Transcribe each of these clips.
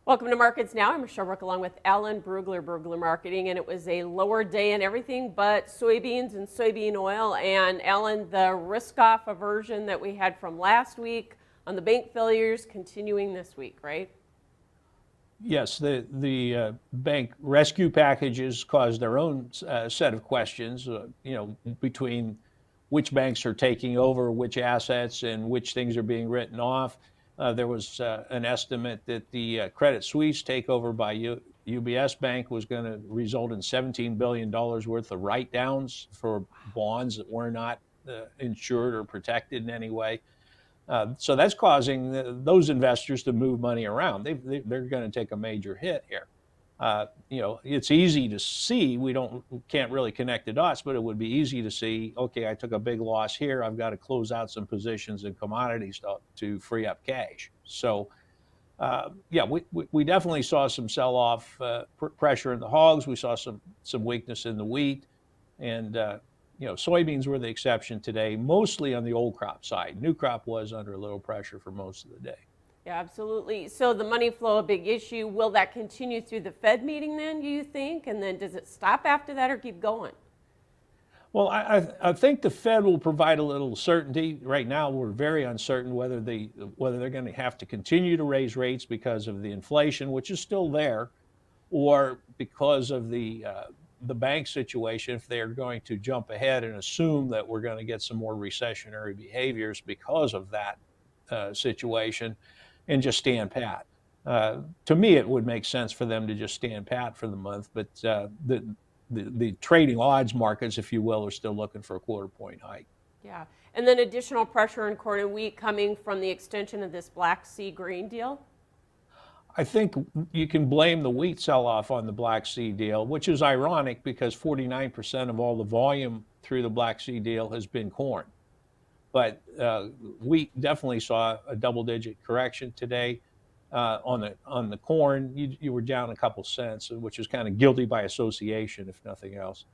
Welcome to Markets Now. I'm Michelle Rook along with Alan Brugler, Brugler Marketing, and it was a lower day in everything but soybeans and soybean oil. And Alan, the risk-off aversion that we had from last week on the bank failures continuing this week, right? Yes, the bank rescue packages caused their own set of questions, between which banks are taking over which assets and which things are being written off. There was an estimate that the Credit Suisse takeover by UBS Bank was going to result in $17 billion worth of write-downs for bonds that were not insured or protected in any way. So that's causing those investors to move money around. They're going to take a major hit here. It's easy to see. Can't really connect the dots, but it would be easy to see. Okay, I took a big loss here. I've got to close out some positions in commodities to free up cash. So, we definitely saw some sell-off pressure in the hogs. We saw some weakness in the wheat, and soybeans were the exception today, mostly on the old crop side. New crop was under a little pressure for most of the day. Yeah, absolutely. So the money flow, a big issue. Will that continue through the Fed meeting then, do you think? And then does it stop after that or keep going? Well, I think the Fed will provide a little certainty. Right now, we're very uncertain whether they're going to have to continue to raise rates because of the inflation, which is still there, or because of the bank situation, if they're going to jump ahead and assume that we're going to get some more recessionary behaviors because of that situation, and just stand pat. To me, it would make sense for them to just stand pat for the month, but the trading odds markets, if you will, are still looking for a quarter-point hike. Yeah, and then additional pressure in corn and wheat coming from the extension of this Black Sea grain deal? I think you can blame the wheat sell-off on the Black Sea deal, which is ironic because 49% of all the volume through the Black Sea deal has been corn. But wheat definitely saw a double-digit correction today. On the corn, you were down a couple cents, which is kind of guilty by association, if nothing else.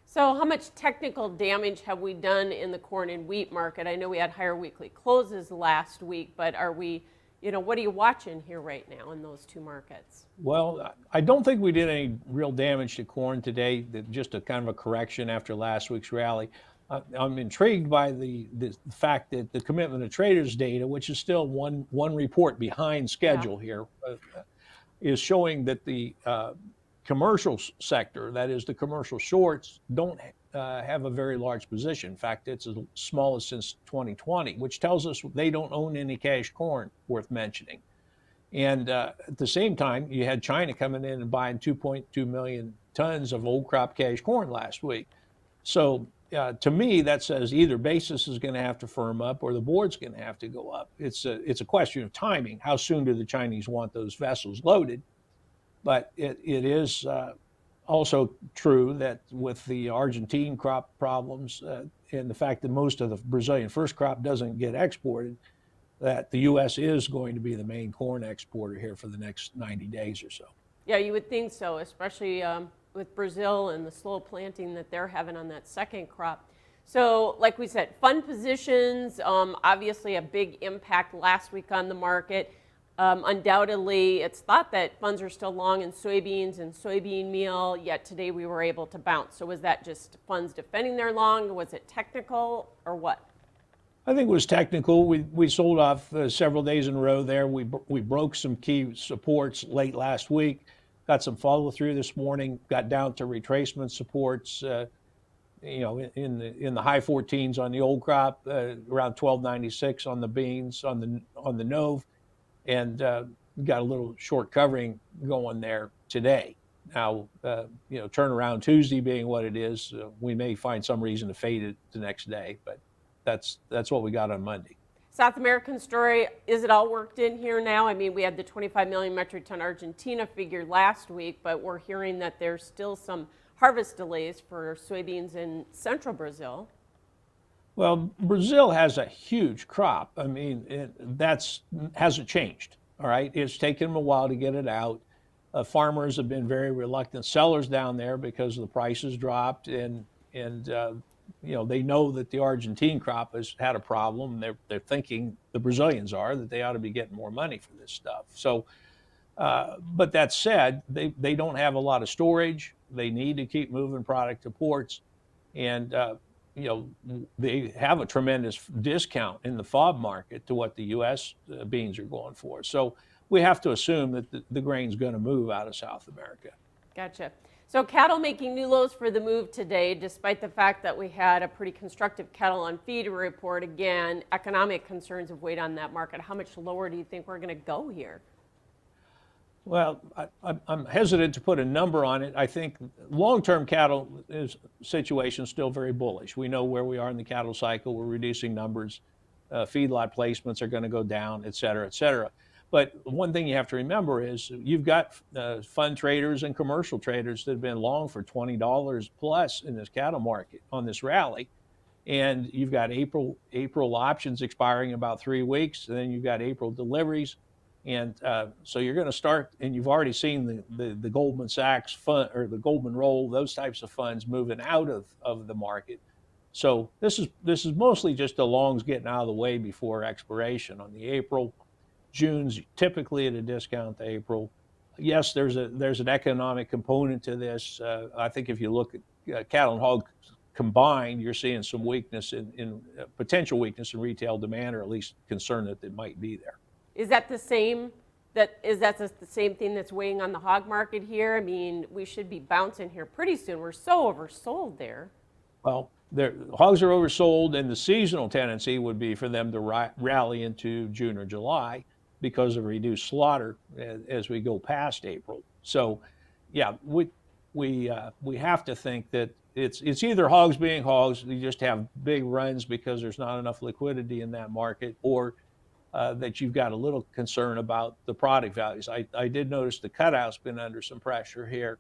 So how much technical damage have we done in the corn and wheat market? I know we had higher weekly closes last week, but are we, what are you watching here right now in those two markets? Well, I don't think we did any real damage to corn today, just a kind of a correction after last week's rally. I'm intrigued by the fact that the commitment of traders data, which is still one report behind schedule here, is showing that the commercial sector, that is the commercial shorts, don't have a very large position. In fact, it's as small as since 2020, which tells us they don't own any cash corn worth mentioning. And at the same time, you had China coming in and buying 2.2 million tons of old crop cash corn last week. So to me, that says either basis is going to have to firm up or the board's going to have to go up. It's a question of timing. How soon do the Chinese want those vessels loaded? But it is also true that with the Argentine crop problems and the fact that most of the Brazilian first crop doesn't get exported, that the U.S. is going to be the main corn exporter here for the next 90 days or so. Yeah, you would think so, especially with Brazil and the slow planting that they're having on that second crop. So like we said, fund positions, obviously a big impact last week on the market. Undoubtedly, it's thought that funds are still long in soybeans and soybean meal, yet today we were able to bounce. So was that just funds defending their long? Was it technical or what? I think it was technical. We sold off several days in a row there. We broke some key supports late last week. Got some follow through this morning. Got down to retracement supports, in the high 14s on the old crop, around 12.96 on the beans on the Nove, and got a little short covering going there today. Now, turnaround Tuesday being what it is, we may find some reason to fade it the next day, but that's what we got on Monday. South American story, is it all worked in here now? I mean, we had the 25 million metric ton Argentina figure last week, but we're hearing that there's still some harvest delays for soybeans in central Brazil. Well, Brazil has a huge crop. I mean, hasn't changed, all right? It's taken them a while to get it out. Farmers have been very reluctant sellers down there because the prices dropped, and they know that the Argentine crop has had a problem. They're thinking, the Brazilians are, that they ought to be getting more money for this stuff. So But that said, they don't have a lot of storage. They need to keep moving product to ports, and they have a tremendous discount in the FOB market to what the U.S. Beans are going for. So we have to assume that the grain's going to move out of South America. Gotcha. So cattle making new lows for the move today, despite the fact that we had a pretty constructive cattle on feed report. Again, economic concerns have weighed on that market. How much lower do you think we're going to go here? Well, I'm hesitant to put a number on it. I think long-term cattle situation is still very bullish. We know where we are in the cattle cycle. We're reducing numbers. Feedlot placements are going to go down, et cetera, et cetera. But one thing you have to remember is you've got fund traders and commercial traders that have been long for $20 plus in this cattle market on this rally. And you've got April options expiring in about 3 weeks. And then you've got April deliveries. And so you're going to start, and you've already seen the Goldman Sachs fund or the Goldman roll, those types of funds moving out of the market. So this is mostly just the longs getting out of the way before expiration on the April. June's typically at a discount to April. Yes, there's an economic component to this. I think if you look at cattle and hogs combined, you're seeing some weakness in potential weakness in retail demand, or at least concern that it might be there. Is that the same? The same thing that's weighing on the hog market here? I mean, we should be bouncing here pretty soon. We're so oversold there. Well, hogs are oversold, and the seasonal tendency would be for them to rally into June or July because of reduced slaughter as we go past April. So, yeah, we have to think that it's either hogs being hogs, you just have big runs because there's not enough liquidity in that market, or that you've got a little concern about the product values. I did notice the cutout's been under some pressure here.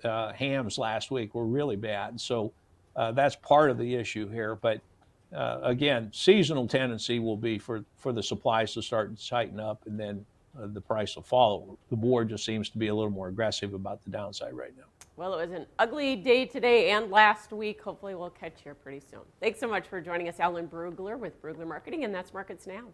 Hams last week were really bad, so that's part of the issue here. But again, seasonal tendency will be for the supplies to start to tighten up, and then the price will follow. The board just seems to be a little more aggressive about the downside right now. Well, it was an ugly day today and last week. Hopefully we'll catch you pretty soon. Thanks so much for joining us, Alan Brugler with Brugler Marketing, and that's Markets Now.